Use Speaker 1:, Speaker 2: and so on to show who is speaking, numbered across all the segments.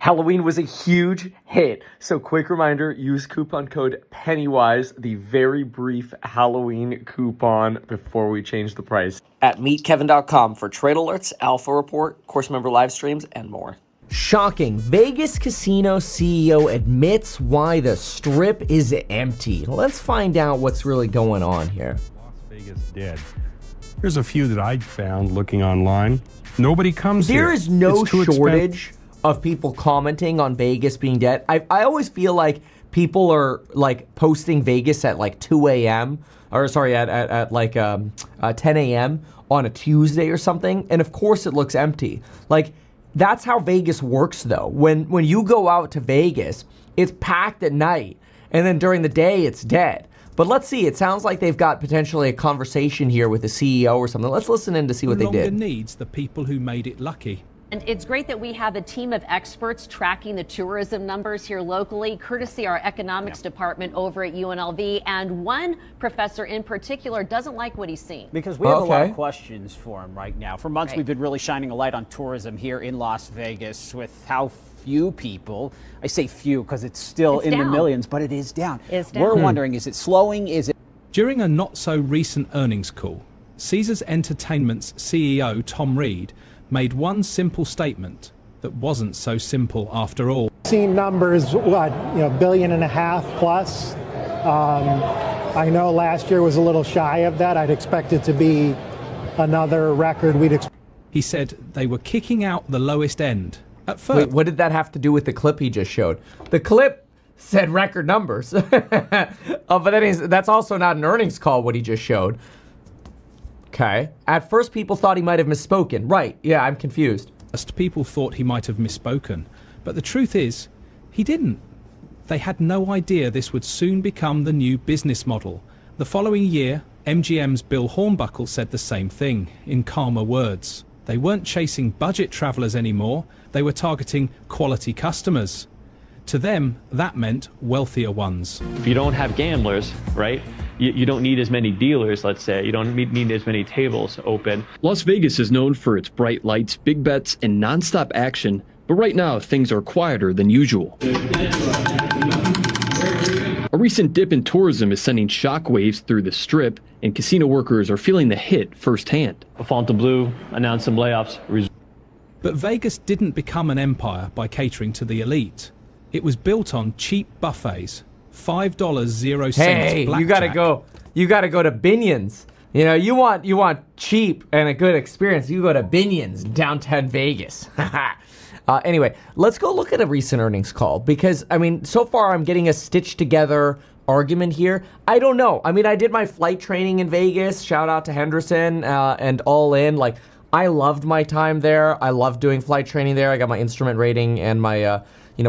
Speaker 1: Halloween was a huge hit, so quick reminder, use coupon code Pennywise, the very brief Halloween coupon before we change the price. At meetkevin.com for trade alerts, alpha report, course member live streams, and more.
Speaker 2: Shocking. Vegas casino CEO admits why the strip is empty. Let's find out what's really going on here.
Speaker 3: Las Vegas dead. Here's a few that I found looking online. Nobody comes here.
Speaker 2: There is no
Speaker 3: It's too
Speaker 2: shortage of people commenting on Vegas being dead. I always feel like people are like posting Vegas at like 2 a.m. or sorry, at like 10 a.m. on a Tuesday or something. And of course it looks empty. Like that's how Vegas works though. When you go out to Vegas, it's packed at night. And then during the day, it's dead. But let's see. It sounds like they've got potentially a conversation here with the CEO or something. Let's listen in to see what they did.
Speaker 4: Needs the people who made it lucky.
Speaker 5: And it's great that we have a team of experts tracking the tourism numbers here locally, courtesy our economics department over at UNLV. And one professor in particular doesn't like what he's seeing.
Speaker 6: Because we have a lot of questions for him right now. For months, we've been really shining a light on tourism here in Las Vegas with how few people, I say few because it's still in the millions, but it is down. We're wondering, is it slowing? Is it?
Speaker 4: During a not so recent earnings call, Caesars Entertainment's CEO, Tom Reed, made one simple statement that wasn't so simple after all.
Speaker 7: Seen numbers, billion and a half plus. I know last year was a little shy of that. I'd expect it to be another record.
Speaker 4: He said they were kicking out the lowest end. At first,
Speaker 2: wait, what did that have to do with the clip he just showed? The clip said record numbers. But that's also not an earnings call, what he just showed. Okay. At first, people thought he might have misspoken. Right. Yeah, I'm confused.
Speaker 4: People thought he might have misspoken. But the truth is, he didn't. They had no idea this would soon become the new business model. The following year, MGM's Bill Hornbuckle said the same thing, in calmer words. They weren't chasing budget travelers anymore. They were targeting quality customers. To them, that meant wealthier ones.
Speaker 8: If you don't have gamblers, right? You don't need as many dealers, let's say. You don't need as many tables open.
Speaker 9: Las Vegas is known for its bright lights, big bets, and nonstop action, but right now things are quieter than usual. A recent dip in tourism is sending shockwaves through the Strip, and casino workers are feeling the hit firsthand.
Speaker 8: Fontainebleau announced some layoffs.
Speaker 4: But Vegas didn't become an empire by catering to the elite. It was built on cheap buffets. $5.00
Speaker 2: Hey,
Speaker 4: blackjack.
Speaker 2: you gotta go to Binion's. You know, you want cheap and a good experience. You go to Binion's downtown Vegas. Anyway, let's go look at a recent earnings call because I mean, so far I'm getting a stitched together argument here. I don't know. I mean, I did my flight training in Vegas. Shout out to Henderson and All In. Like, I loved my time there. I loved doing flight training there. I got my instrument rating and my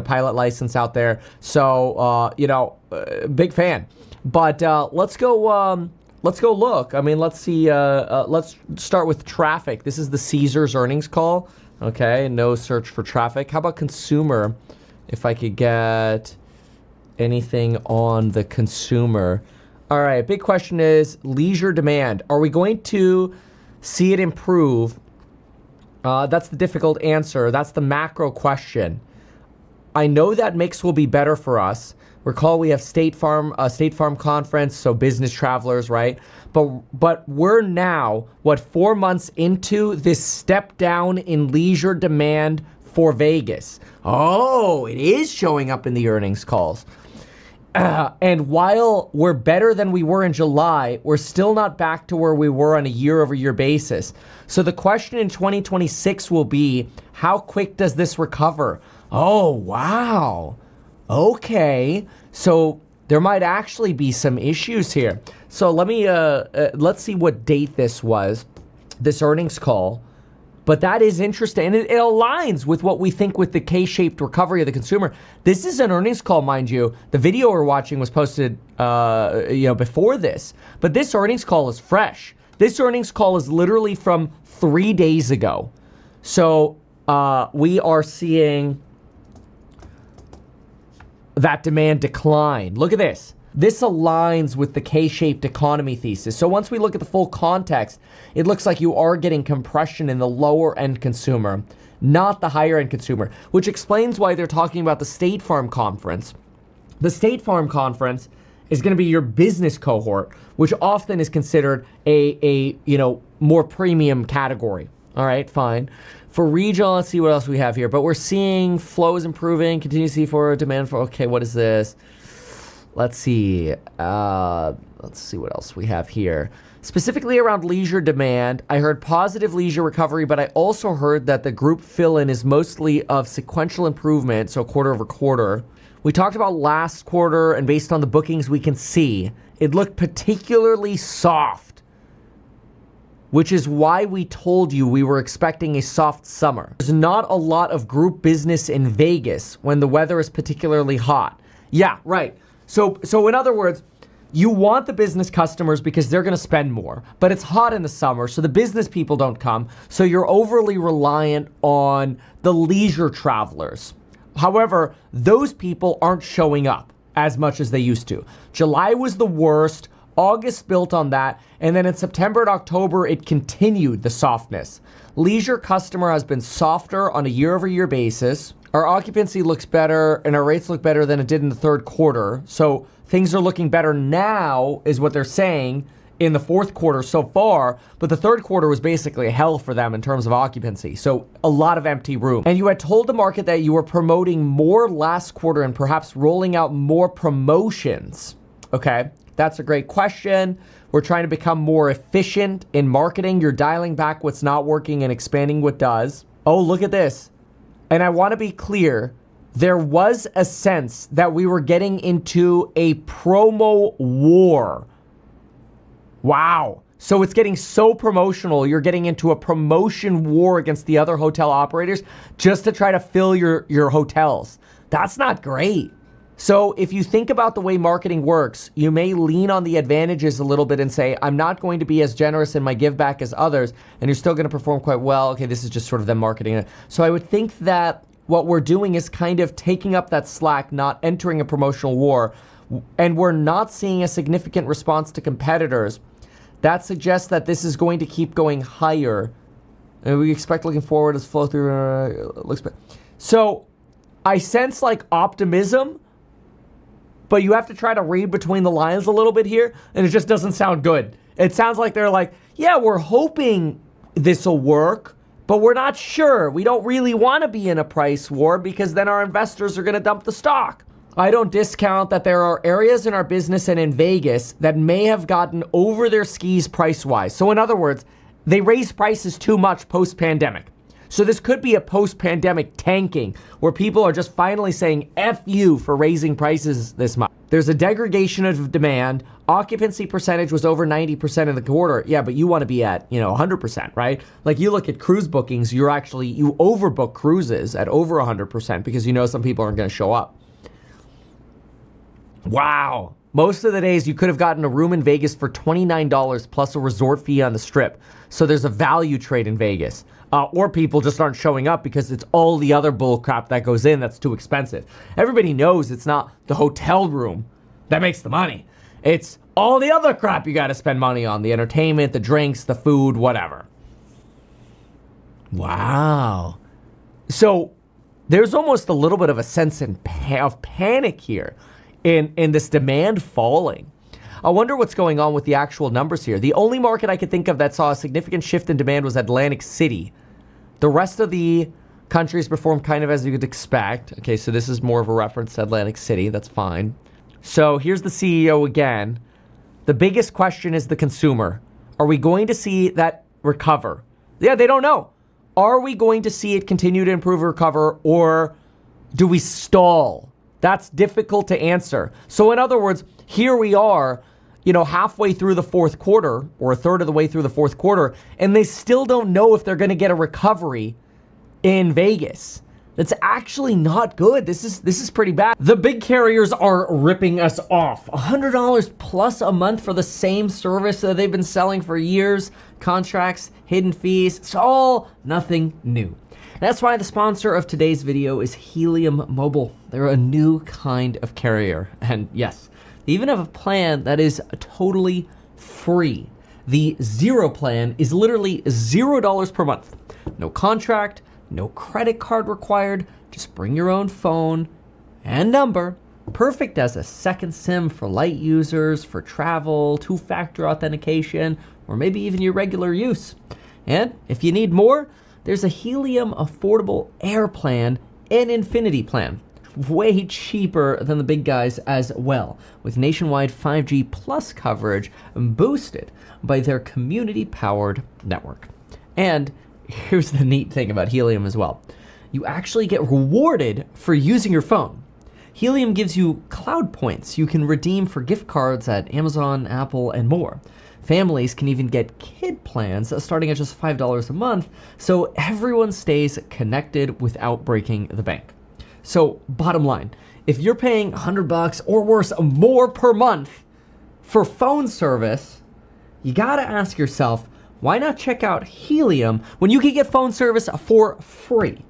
Speaker 2: pilot license out there. So, big fan. But let's go look. I mean, let's see. Let's start with traffic. This is the Caesars earnings call. Okay, no search for traffic. How about consumer? If I could get anything on the consumer. All right, big question is leisure demand. Are we going to see it improve? That's the difficult answer. That's the macro question. I know that mix will be better for us. Recall we have State Farm conference, so business travelers, right? But we're now, 4 months into this step down in leisure demand for Vegas. Oh, it is showing up in the earnings calls. And while we're better than we were in July, we're still not back to where we were on a year-over-year basis. So the question in 2026 will be, how quick does this recover? Oh, wow. Okay. So there might actually be some issues here. So let's see what date this was, this earnings call. But that is interesting, and it aligns with what we think with the K-shaped recovery of the consumer. This is an earnings call, mind you. The video we're watching was posted, before this. But this earnings call is fresh. This earnings call is literally from 3 days ago. So we are seeing that demand decline. Look at this. This aligns with the K-shaped economy thesis. So once we look at the full context, it looks like you are getting compression in the lower end consumer. not the higher end consumer, which explains why they're talking about the State Farm Conference. The State Farm Conference is going to be your business cohort, which often is considered a more premium category. All right, fine. For regional, let's see what else we have here. But we're seeing flows improving, continue to see for demand for, okay, what is this? Let's see. Let's see what else we have here. Specifically around leisure demand, I heard positive leisure recovery, but I also heard that the group fill-in is mostly of sequential improvement, so quarter over quarter. We talked about last quarter, and based on the bookings we can see, it looked particularly soft, which is why we told you we were expecting a soft summer. There's not a lot of group business in Vegas when the weather is particularly hot. Yeah, right. So in other words, you want the business customers because they're going to spend more, but it's hot in the summer, so the business people don't come, so you're overly reliant on the leisure travelers. However, those people aren't showing up as much as they used to. July was the worst. August built on that. And then in September and October, it continued the softness. Leisure customer has been softer on a year-over-year basis. Our occupancy looks better and our rates look better than it did in the third quarter. So things are looking better now is what they're saying in the fourth quarter so far, but the third quarter was basically hell for them in terms of occupancy. So a lot of empty room. And you had told the market that you were promoting more last quarter and perhaps rolling out more promotions. Okay, that's a great question. We're trying to become more efficient in marketing. You're dialing back what's not working and expanding what does. Oh, look at this. And I want to be clear, there was a sense that we were getting into a promo war. Wow. So it's getting so promotional. You're getting into a promotion war against the other hotel operators just to try to fill your hotels. That's not great. So if you think about the way marketing works, you may lean on the advantages a little bit and say, I'm not going to be as generous in my give back as others, and you're still going to perform quite well. Okay, this is just sort of them marketing it. So I would think that what we're doing is kind of taking up that slack, not entering a promotional war, and we're not seeing a significant response to competitors. That suggests that this is going to keep going higher. And we expect looking forward as flow through looks better. So I sense like optimism, but you have to try to read between the lines a little bit here, and it just doesn't sound good. It sounds like they're like, yeah, we're hoping this will work, but we're not sure. We don't really want to be in a price war because then our investors are going to dump the stock. I don't discount that there are areas in our business and in Vegas that may have gotten over their skis price-wise. So in other words, they raised prices too much post-pandemic. So this could be a post-pandemic tanking where people are just finally saying F you for raising prices this much. There's a degradation of demand. Occupancy percentage was over 90% in the quarter. Yeah, but you want to be at, 100%, right? Like you look at cruise bookings, you overbook cruises at over 100% because some people aren't going to show up. Wow. Most of the days you could have gotten a room in Vegas for $29 plus a resort fee on the Strip. So there's a value trade in Vegas. Or people just aren't showing up because it's all the other bull crap that goes in that's too expensive. Everybody knows it's not the hotel room that makes the money. It's all the other crap you got to spend money on. The entertainment, the drinks, the food, whatever. Wow. So there's almost a little bit of a sense of panic here in this demand falling. I wonder what's going on with the actual numbers here. The only market I could think of that saw a significant shift in demand was Atlantic City. The rest of the countries performed kind of as you would expect. Okay, so this is more of a reference to Atlantic City. That's fine. So here's the CEO again. The biggest question is the consumer. Are we going to see that recover? Yeah, they don't know. Are we going to see it continue to improve or recover, or do we stall? That's difficult to answer. So in other words, here we are, halfway through the fourth quarter or a third of the way through the fourth quarter, and they still don't know if they're going to get a recovery in Vegas. That's actually not good. This is pretty bad. The big carriers are ripping us off. $100 plus a month for the same service that they've been selling for years. Contracts, hidden fees, it's all nothing new. That's why the sponsor of today's video is Helium Mobile. They're a new kind of carrier. And yes, they even have a plan that is totally free. The Zero plan is literally $0 per month. No contract, no credit card required, just bring your own phone and number. Perfect as a second SIM for light users, for travel, two-factor authentication, or maybe even your regular use. And if you need more, there's a Helium Affordable Air Plan and Infinity Plan. Way cheaper than the big guys as well, with nationwide 5G plus coverage boosted by their community-powered network. And here's the neat thing about Helium as well. You actually get rewarded for using your phone. Helium gives you cloud points you can redeem for gift cards at Amazon, Apple, and more. Families can even get kid plans starting at just $5 a month, so everyone stays connected without breaking the bank. So, bottom line, if you're paying $100 or worse more per month for phone service, you gotta ask yourself, why not check out Helium when you can get phone service for free?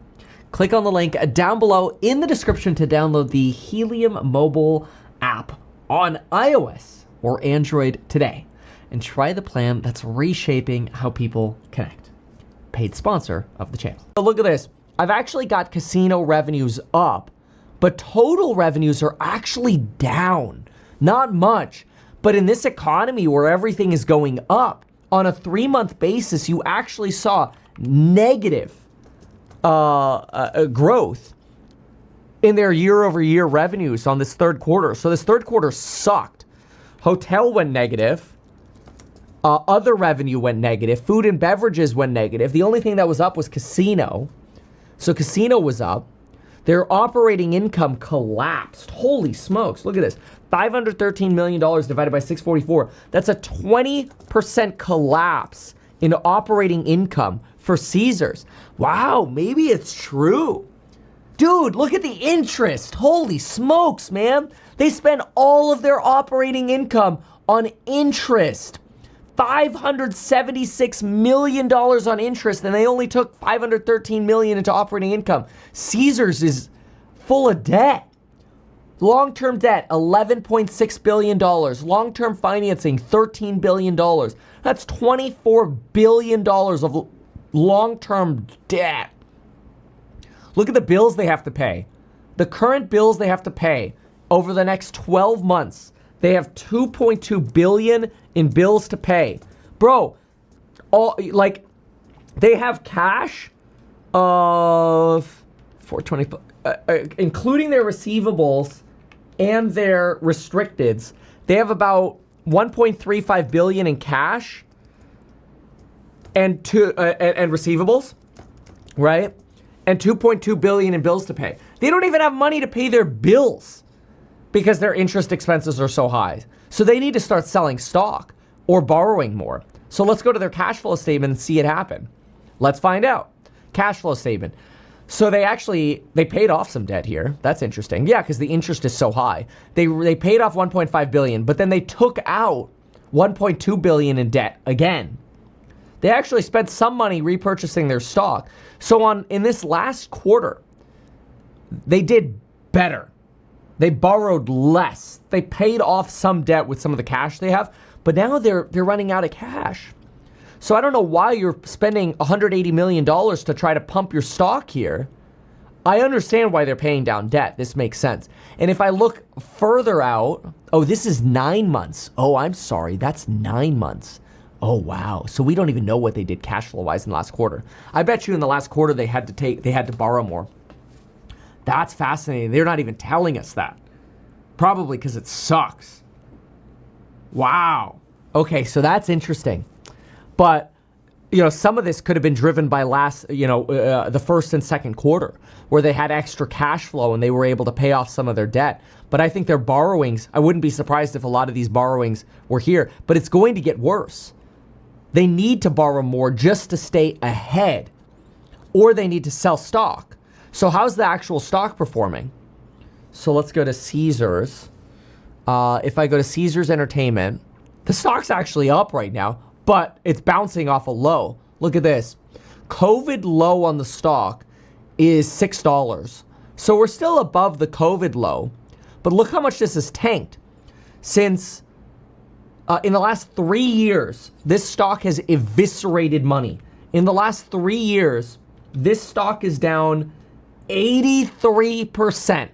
Speaker 2: Click on the link down below in the description to download the Helium mobile app on iOS or Android today and try the plan that's reshaping how people connect. Paid sponsor of the channel. So look at this. I've actually got casino revenues up, but total revenues are actually down. Not much. But in this economy where everything is going up, on a 3-month basis, you actually saw negative growth in their year-over-year revenues on this third quarter. So this third quarter sucked. Hotel went negative. Other revenue went negative. Food and beverages went negative. The only thing that was up was casino. So casino was up. Their operating income collapsed. Holy smokes. Look at this. $513 million divided by 644. That's a 20% collapse in operating income for Caesars. Wow, maybe it's true. Dude, look at the interest. Holy smokes, man. They spend all of their operating income on interest. $576 million on interest, and they only took $513 million into operating income. Caesars is full of debt. Long-term debt, $11.6 billion. Long-term financing, $13 billion. That's $24 billion of long-term debt. Look at the bills they have to pay. The current bills they have to pay over the next 12 months. They have $2.2 billion in bills to pay. Bro, they have cash of $420, including their receivables and their restricteds. They have about $1.35 billion in cash and receivables, right? And $2.2 billion in bills to pay. They don't even have money to pay their bills because their interest expenses are so high. So they need to start selling stock or borrowing more. So let's go to their cash flow statement and see it happen. Let's find out. Cash flow statement. So they paid off some debt here. That's interesting. Yeah, because the interest is so high. They paid off $1.5 billion, but then they took out $1.2 billion in debt again. They actually spent some money repurchasing their stock. So in this last quarter, they did better. They borrowed less. They paid off some debt with some of the cash they have, but now they're running out of cash. So I don't know why you're spending $180 million to try to pump your stock here. I understand why they're paying down debt. This makes sense. And if I look further out, oh, this is 9 months. Oh, I'm sorry. That's 9 months. Oh, wow. So we don't even know what they did cash flow wise in the last quarter. I bet you in the last quarter they had to borrow more. That's fascinating. They're not even telling us that. Probably because it sucks. Wow. Okay, so that's interesting. But, some of this could have been driven by the first and second quarter where they had extra cash flow and they were able to pay off some of their debt. But I think their borrowings, I wouldn't be surprised if a lot of these borrowings were here, but it's going to get worse. They need to borrow more just to stay ahead, or they need to sell stock. So how's the actual stock performing? So let's go to Caesars. If I go to Caesars Entertainment, the stock's actually up right now, but it's bouncing off a low. Look at this. COVID low on the stock is $6. So we're still above the COVID low, but look how much this has tanked. Since in the last 3 years, this stock has eviscerated money. In the last 3 years, this stock is down 83%.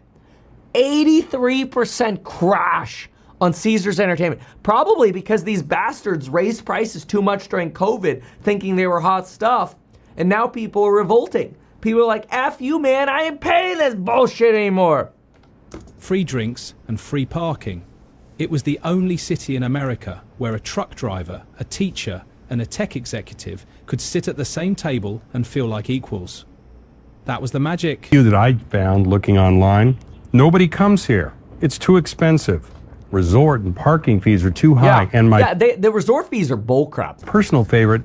Speaker 2: 83% crash on Caesars Entertainment. Probably because these bastards raised prices too much during COVID, thinking they were hot stuff, and now people are revolting. People are like, F you, man, I ain't paying this bullshit anymore.
Speaker 4: Free drinks and free parking. It was the only city in America where a truck driver, a teacher, and a tech executive could sit at the same table and feel like equals. That was the magic.
Speaker 3: Few that I found looking online. Nobody comes here. It's too expensive. Resort and parking fees are too high. And
Speaker 2: the resort fees are bullcrap.
Speaker 3: Personal favorite,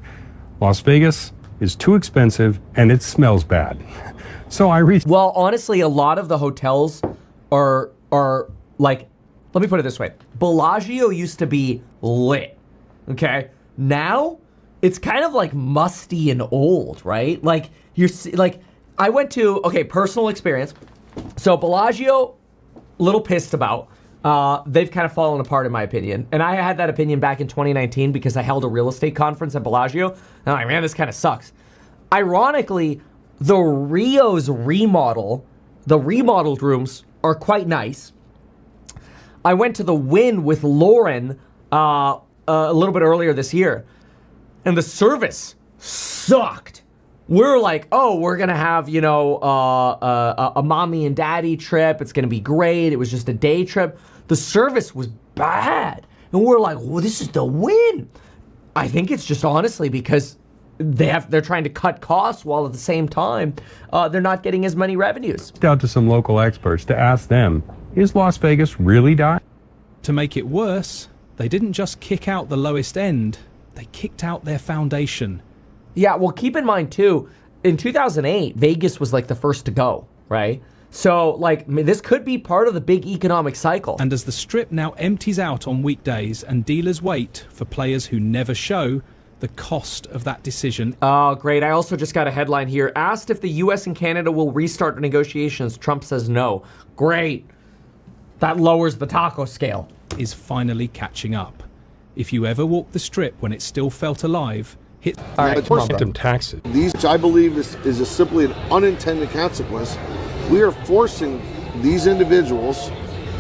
Speaker 3: Las Vegas is too expensive and it smells bad. So
Speaker 2: well, honestly, a lot of the hotels are like, let me put it this way. Bellagio used to be lit, okay? Now, it's kind of like musty and old, right? Like, I went to, personal experience. So Bellagio, little pissed about. They've kind of fallen apart in my opinion. And I had that opinion back in 2019 because I held a real estate conference at Bellagio. And I'm like, man, this kind of sucks. Ironically, the Rio's remodel, the remodeled rooms are quite nice. I went to the Wynn with Lauren a little bit earlier this year, and the service sucked. We're like, oh, we're going to have, a mommy and daddy trip. It's going to be great. It was just a day trip. The service was bad. And we're like, well, this is the Wynn. I think it's just honestly because they're trying to cut costs while at the same time they're not getting as many revenues.
Speaker 3: Out to some local experts to ask them, is Las Vegas really dying?
Speaker 4: To make it worse, they didn't just kick out the lowest end, they kicked out their foundation.
Speaker 2: Yeah, well, keep in mind, too, in 2008, Vegas was like the first to go, right? So, this could be part of the big economic cycle.
Speaker 4: And as the Strip now empties out on weekdays and dealers wait for players who never show, the cost of that decision.
Speaker 2: Oh, great. I also just got a headline here. Asked if the U.S. and Canada will restart negotiations. Trump says no. Great. That lowers the taco scale.
Speaker 4: Is finally catching up. If you ever walked the Strip when it still felt alive, hit...
Speaker 2: All right,
Speaker 3: Phantom taxes.
Speaker 10: These, which I believe is simply an unintended consequence. We are forcing these individuals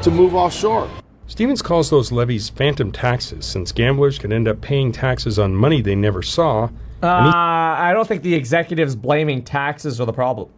Speaker 10: to move offshore.
Speaker 3: Stevens calls those levies phantom taxes, since gamblers could end up paying taxes on money they never saw.
Speaker 2: I don't think the executives blaming taxes are the problem.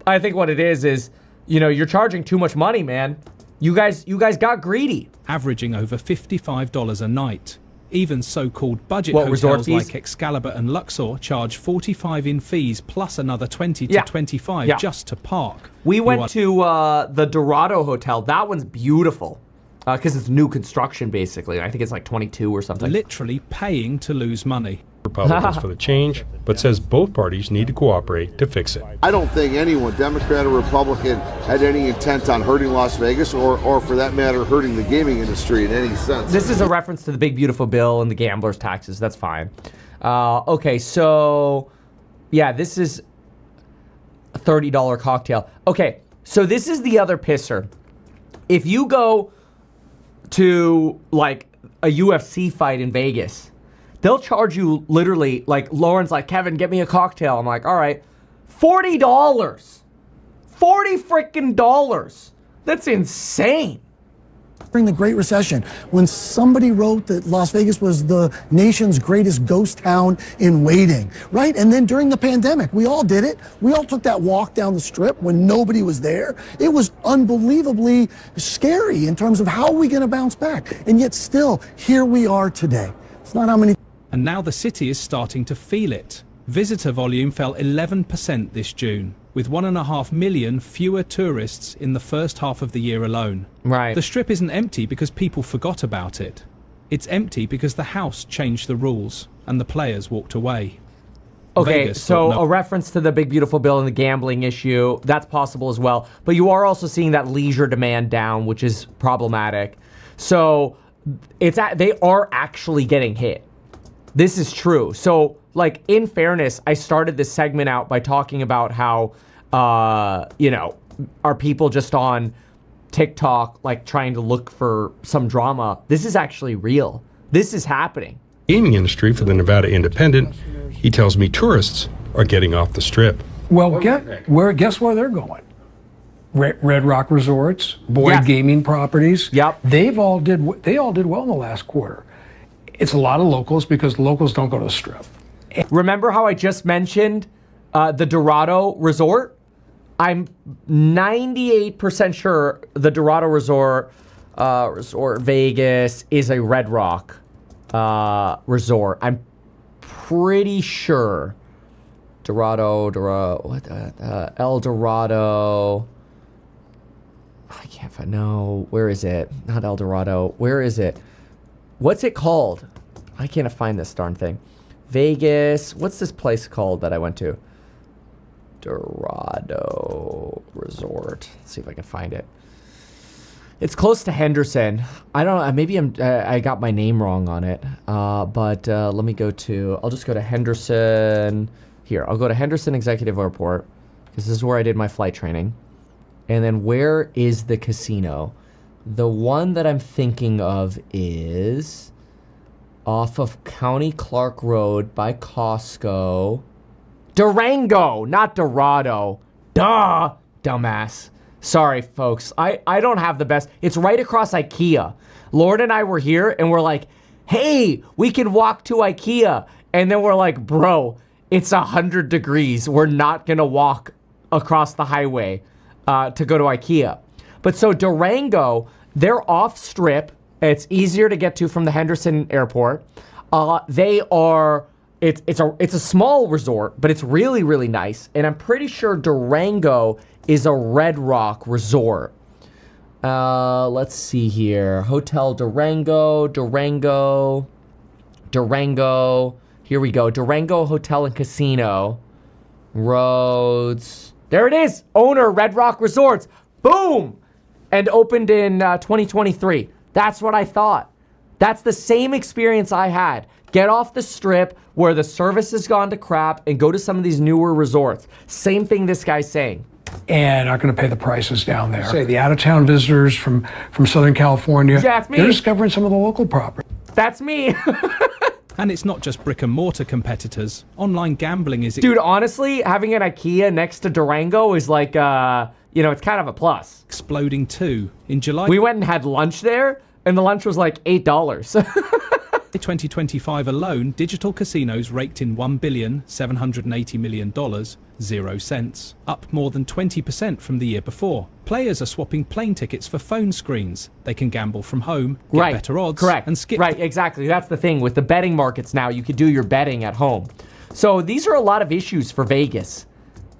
Speaker 2: I think what it is, you're charging too much money, man. You guys got greedy.
Speaker 4: Averaging over $55 a night. Even so-called budget hotels like Excalibur and Luxor charge $45 in fees plus another $20 to $25 just to park.
Speaker 2: We went to the Dorado Hotel. That one's beautiful because it's new construction, basically. I think it's like 22 or something.
Speaker 4: Literally paying to lose money.
Speaker 3: Republicans for the change, but says both parties need to cooperate to fix it.
Speaker 10: I don't think anyone, Democrat or Republican, had any intent on hurting Las Vegas or for that matter, hurting the gaming industry in any sense.
Speaker 2: This is a reference to the big, beautiful bill and the gamblers' taxes. That's fine. Okay, so, yeah, this is a $30 cocktail. Okay, so this is the other pisser. If you go to, like, a UFC fight in Vegas, they'll charge you literally, like, Lauren's like, Kevin, get me a cocktail. I'm like, all right, $40. $40 freaking dollars. That's insane.
Speaker 11: During the Great Recession, when somebody wrote that Las Vegas was the nation's greatest ghost town in waiting, right? And then during the pandemic, we all did it. We all took that walk down the Strip when nobody was there. It was unbelievably scary in terms of how are we going to bounce back? And yet still, here we are today. It's not how many...
Speaker 4: And now the city is starting to feel it. Visitor volume fell 11% this June, with 1.5 million fewer tourists in the first half of the year alone.
Speaker 2: Right.
Speaker 4: The Strip isn't empty because people forgot about it. It's empty because the house changed the rules and the players walked away.
Speaker 2: Okay,
Speaker 4: Vegas
Speaker 2: so a reference to the big, beautiful bill and the gambling issue, that's possible as well. But you are also seeing that leisure demand down, which is problematic. So they are actually getting hit. This is true. So, like, in fairness, I started this segment out by talking about how, are people just on TikTok, like, trying to look for some drama? This is actually real. This is happening.
Speaker 3: Gaming industry for the Nevada Independent, he tells me tourists are getting off the Strip.
Speaker 12: Well, guess where they're going? Red Rock Resorts, Boyd Gaming Properties.
Speaker 2: Yep.
Speaker 12: They all did well in the last quarter. It's a lot of locals because locals don't go to the Strip.
Speaker 2: Remember how I just mentioned the Dorado Resort? I'm 98% sure the Dorado Resort Vegas is a Red Rock resort. I'm pretty sure. El Dorado. I can't find. No, where is it? Not El Dorado. Where is it? What's it called? I can't find this darn thing. Vegas. What's this place called that I went to? Dorado Resort. Let's see if I can find it. It's close to Henderson. I don't know. Maybe I got my name wrong on it. But let me go to. I'll just go to Henderson. Here, I'll go to Henderson Executive Airport because this is where I did my flight training. And then where is the casino? The one that I'm thinking of is off of County Clark Road by Costco. Durango, not Dorado. Duh, dumbass. Sorry, folks. I don't have the best. It's right across IKEA. Lord and I were here and we're like, hey, we can walk to IKEA. And then we're like, bro, it's 100 degrees. We're not going to walk across the highway to go to IKEA. But so Durango, they're off strip. It's easier to get to from the Henderson Airport. It's a small resort, but it's really, really nice. And I'm pretty sure Durango is a Red Rock resort. Let's see here. Hotel Durango. Here we go. Durango Hotel and Casino. Roads. There it is. Owner, Red Rock Resorts. Boom! And opened in 2023. That's what I thought. That's the same experience I had. Get off the strip where the service has gone to crap and go to some of these newer resorts. Same thing this guy's saying.
Speaker 12: And not going to pay the prices down there. Say the out-of-town visitors from Southern California,
Speaker 2: that's me.
Speaker 12: They're discovering some of the local property.
Speaker 2: That's me.
Speaker 4: And it's not just brick and mortar competitors. Online gambling is...
Speaker 2: Dude, honestly, having an IKEA next to Durango is like, it's kind of a plus.
Speaker 4: Exploding too. In July...
Speaker 2: We went and had lunch there, and the lunch was like $8.
Speaker 4: 2025 alone, digital casinos raked in $1.78 billion, 0 cents, up more than 20% from the year before. Players are swapping plane tickets for phone screens. They can gamble from home, get better odds, and skip.
Speaker 2: Right, exactly. That's the thing. With the betting markets now, you can do your betting at home. So these are a lot of issues for Vegas.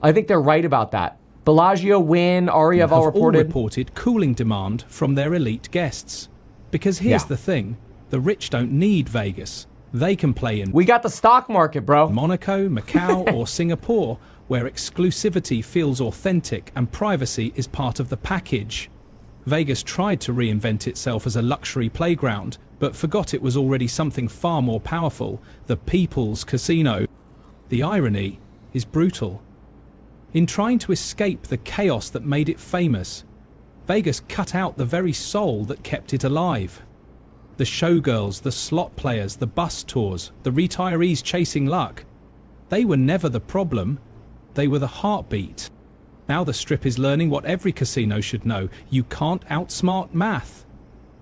Speaker 2: I think they're right about that. Bellagio, Wynn, Aria have all
Speaker 4: reported cooling demand from their elite guests. Because here's the thing. The rich don't need Vegas. They can play in...
Speaker 2: We got the stock market, bro.
Speaker 4: Monaco, Macau, or Singapore, where exclusivity feels authentic and privacy is part of the package. Vegas tried to reinvent itself as a luxury playground, but forgot it was already something far more powerful, the people's casino. The irony is brutal. In trying to escape the chaos that made it famous, Vegas cut out the very soul that kept it alive. The showgirls, the slot players, the bus tours, the retirees chasing luck. They were never the problem. They were the heartbeat. Now the Strip is learning what every casino should know. You can't outsmart math.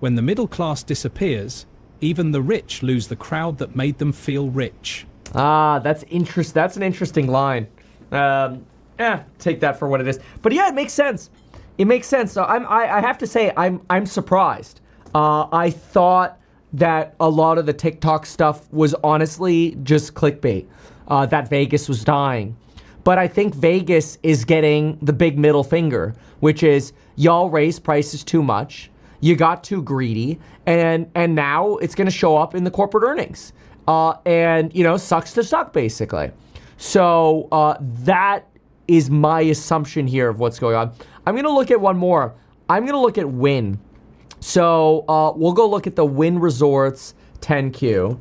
Speaker 4: When the middle class disappears, even the rich lose the crowd that made them feel rich.
Speaker 2: That's an interesting line. Take that for what it is. But yeah, it makes sense. It makes sense. So I have to say, I'm surprised. I thought that a lot of the TikTok stuff was honestly just clickbait, that Vegas was dying. But I think Vegas is getting the big middle finger, which is y'all raised prices too much, you got too greedy, and now it's going to show up in the corporate earnings. Sucks to suck, basically. So that is my assumption here of what's going on. I'm going to look at one more. I'm going to look at Wynn. So we'll go look at the Wynn Resorts 10Q.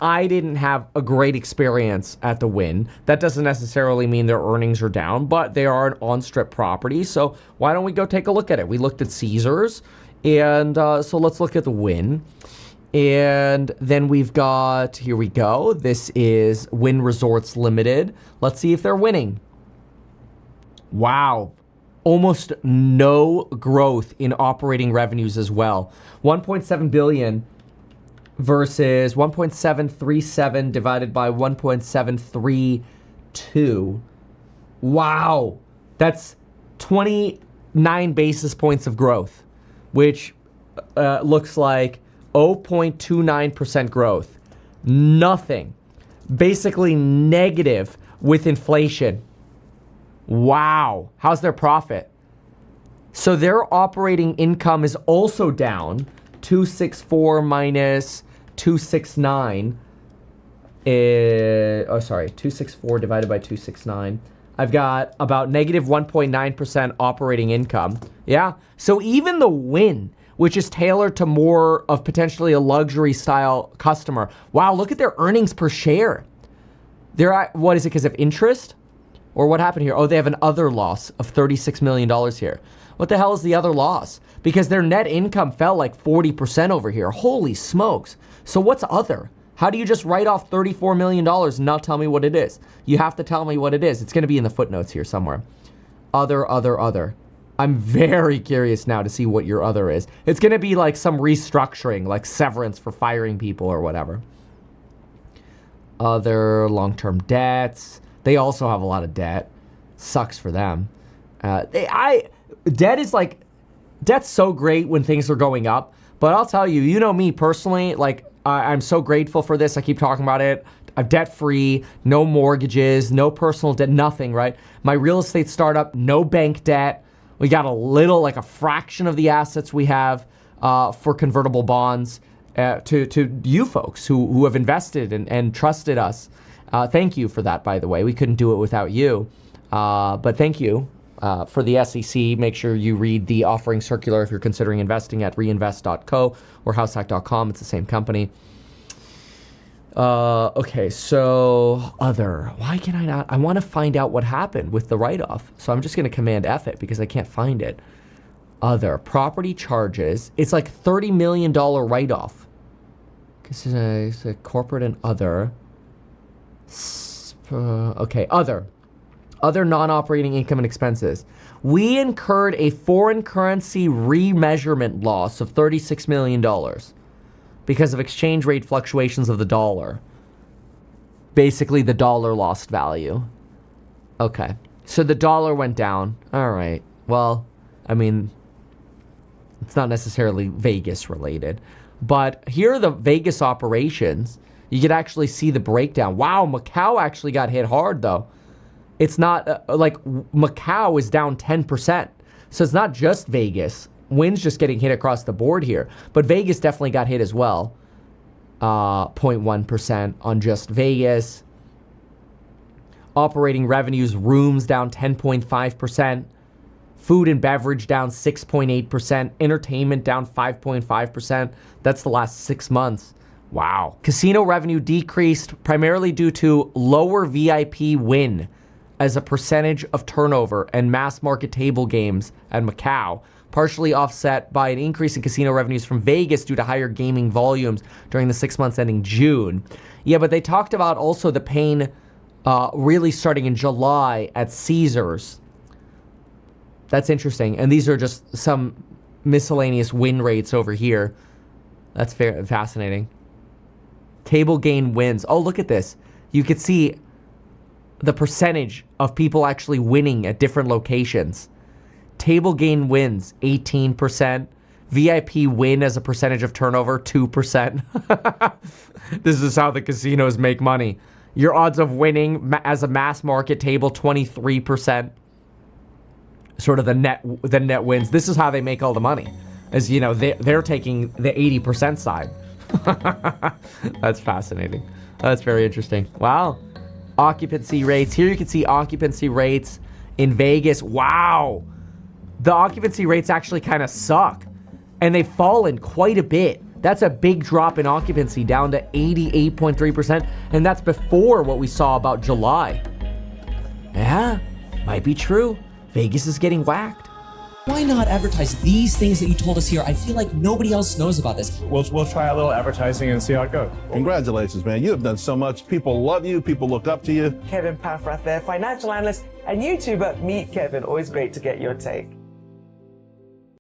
Speaker 2: I didn't have a great experience at the Wynn. That doesn't necessarily mean their earnings are down, but they are an on-strip property. So why don't we go take a look at it? We looked at Caesars, and so let's look at the Wynn. And then we've got, here we go. This is Wynn Resorts Limited. Let's see if they're winning. Wow. Almost no growth in operating revenues as well. 1.7 billion versus 1.737 divided by 1.732. Wow. That's 29 basis points of growth, which looks like 0.29% growth. Nothing. Basically negative with inflation. Wow. How's their profit? So their operating income is also down. 264 minus 269. 264 divided by 269. I've got about negative 1.9% operating income. Yeah. So even the Wynn, which is tailored to more of potentially a luxury style customer. Wow, look at their earnings per share. They're at, what is it, because of interest? Or what happened here? Oh, they have an other loss of $36 million here. What the hell is the other loss? Because their net income fell like 40% over here. Holy smokes. So what's other? How do you just write off $34 million and not tell me what it is? You have to tell me what it is. It's going to be in the footnotes here somewhere. Other. I'm very curious now to see what your other is. It's going to be like some restructuring, like severance for firing people or whatever. Other long-term debts. They also have a lot of debt. Sucks for them. Debt's so great when things are going up. But I'll tell you, you know me personally, like I'm so grateful for this. I keep talking about it. I'm debt-free, no mortgages, no personal debt, nothing, right? My real estate startup, no bank debt. We got a little, like a fraction of the assets we have for convertible bonds to you folks who have invested and trusted us. Thank you for that, by the way. We couldn't do it without you. But thank you for the SEC. Make sure you read the offering circular if you're considering investing at reinvest.co or househack.com. It's the same company. Okay, so other. Why can I not? I want to find out what happened with the write-off. So I'm just going to Command F it because I can't find it. Other. Property charges. It's like $30 million write-off. This is a corporate and other. Okay, other. Other non-operating income and expenses. We incurred a foreign currency remeasurement loss of $36 million. Because of exchange rate fluctuations of the dollar. Basically, the dollar lost value. Okay. So the dollar went down. All right. Well, I mean, it's not necessarily Vegas related. But here are the Vegas operations. You could actually see the breakdown. Wow, Macau actually got hit hard, though. It's not like Macau is down 10%. So it's not just Vegas. Wynn's just getting hit across the board here. But Vegas definitely got hit as well. 0.1% on just Vegas. Operating revenues, rooms down 10.5%. Food and beverage down 6.8%. Entertainment down 5.5%. That's the last 6 months. Wow. Casino revenue decreased primarily due to lower VIP win as a percentage of turnover and mass market table games at Macau, partially offset by an increase in casino revenues from Vegas due to higher gaming volumes during the 6 months ending June. Yeah, but they talked about also the pain really starting in July at Caesars. That's interesting. And these are just some miscellaneous win rates over here. That's fascinating. Table game wins. Oh, look at this. You could see the percentage of people actually winning at different locations. Table game wins, 18%. VIP win as a percentage of turnover, 2%. This is how the casinos make money. Your odds of winning as a mass market table, 23%. Sort of the net wins. This is how they make all the money. As you know, they're taking the 80% side. That's fascinating. That's very interesting. Wow. Occupancy rates. Here you can see occupancy rates in Vegas. Wow. The occupancy rates actually kind of suck. And they've fallen quite a bit. That's a big drop in occupancy, down to 88.3%. And that's before what we saw about July. Yeah, might be true. Vegas is getting whacked.
Speaker 13: Why not advertise these things that you told us here? I feel like nobody else knows about this.
Speaker 14: We'll try a little advertising and see how it goes.
Speaker 15: Congratulations, man. You have done so much. People love you. People look up to you.
Speaker 16: Kevin Paffrath there, financial analyst and YouTuber. Meet Kevin. Always great to get your take.